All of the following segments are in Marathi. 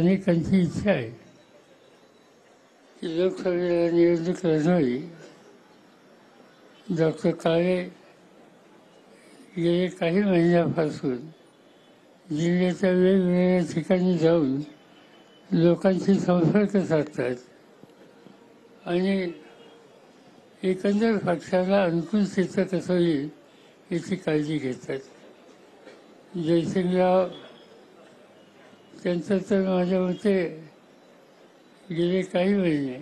अनेकांची इच्छा आहे की लोकसभेला निवडणूक लढवावी. डॉक्टर काळे गेले काही महिन्यापासून जिल्ह्याच्या वेगवेगळ्या ठिकाणी जाऊन लोकांशी संपर्क साधतात आणि एकंदर पक्षाला अनुकूल चित्र कसं येईल याची काळजी घेतात. जयसिंगराव त्यांचं तर माझ्या मते गेले काही महिने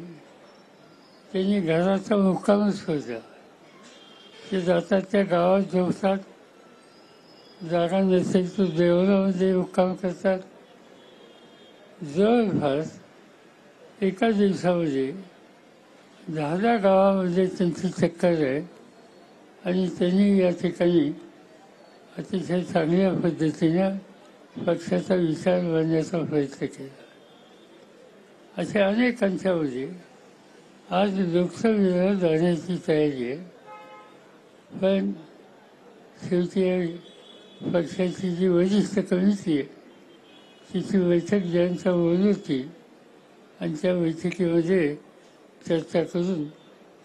त्यांनी घराचा मुक्कामच होता. ते जातात त्या गावात झोपतात, जागा नसेल तर देवळामध्ये मुक्काम करतात. जवळपास एका दिवसामध्ये 10 गावामध्ये त्यांची चक्कर आहे आणि त्यांनी या ठिकाणी अतिशय चांगल्या पद्धतीनं पक्षाचा विचार मांडण्याचा प्रयत्न केला. अशा अनेकांच्यामध्ये आज लोकसभेला जाण्याची तयारी आहे. पण शेवटी पक्षाची जी वरिष्ठ कमिटी आहे तिची बैठक ज्यांचा बोलवती आणि त्या बैठकीमध्ये चर्चा करून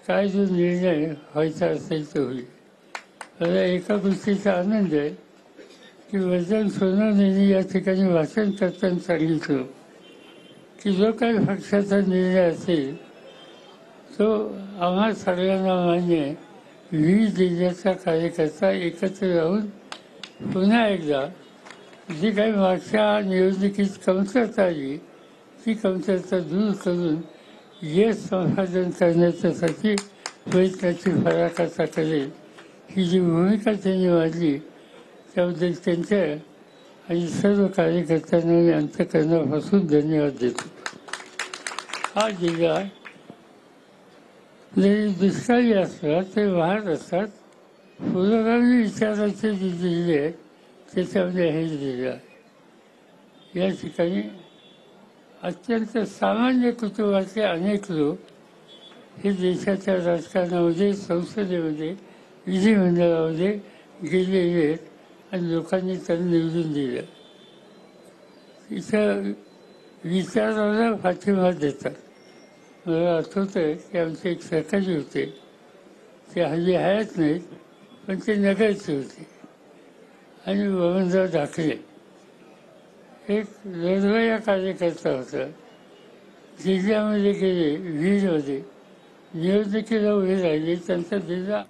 काय जो निर्णय व्हायचा असेल तो होईल. मला एका गोष्टीचा आनंद आहे की वर्धन सोनवणेंनी या ठिकाणी भाषण करताना सांगितलं की जो काही पक्षाचा निर्णय असेल तो आम्हा सगळ्यांना मान्य आहे. 20 जिल्ह्याचा कार्यकर्ता एकत्र राहून पुन्हा एकदा जी काही मागच्या निवडणुकीत कमतरता आली ती कमतरता दूर करून यश संपादन करण्याच्यासाठी प्रयत्नाची पराकाष्ठा करेल. ही जी भूमिका त्यांनी मांडली त्याबद्दल त्यांच्या आणि सर्व कार्यकर्त्यांना मी अंतःकरणापासून धन्यवाद देतो. हा जिल्हा जरी दुष्काळी असला ते वाहत असतात. पुरोगामी विचाराचे जे जिल्हे आहेत त्याच्यामध्ये हे जिल्हा आहे. या ठिकाणी अत्यंत सामान्य कुटुंबातले अनेक लोक हे देशाच्या राजकारणामध्ये, संसदेमध्ये, विधिमंडळामध्ये गेलेले आहेत आणि लोकांनी त्यांना निवडून दिलं. इथं विचाराला पाठिंबा देतात. मला आठवतं आहे की आमचे एक सहकारी होते, ते हल्ली हयात नाहीत पण ते नगरचे होते आणि बबनराव ढाकळे एक लढवय्या कार्यकर्ता होता. जिल्ह्यामध्ये गेले, बीडमध्ये निवडणुकीला उभे राहिले. त्यांचा जिल्हा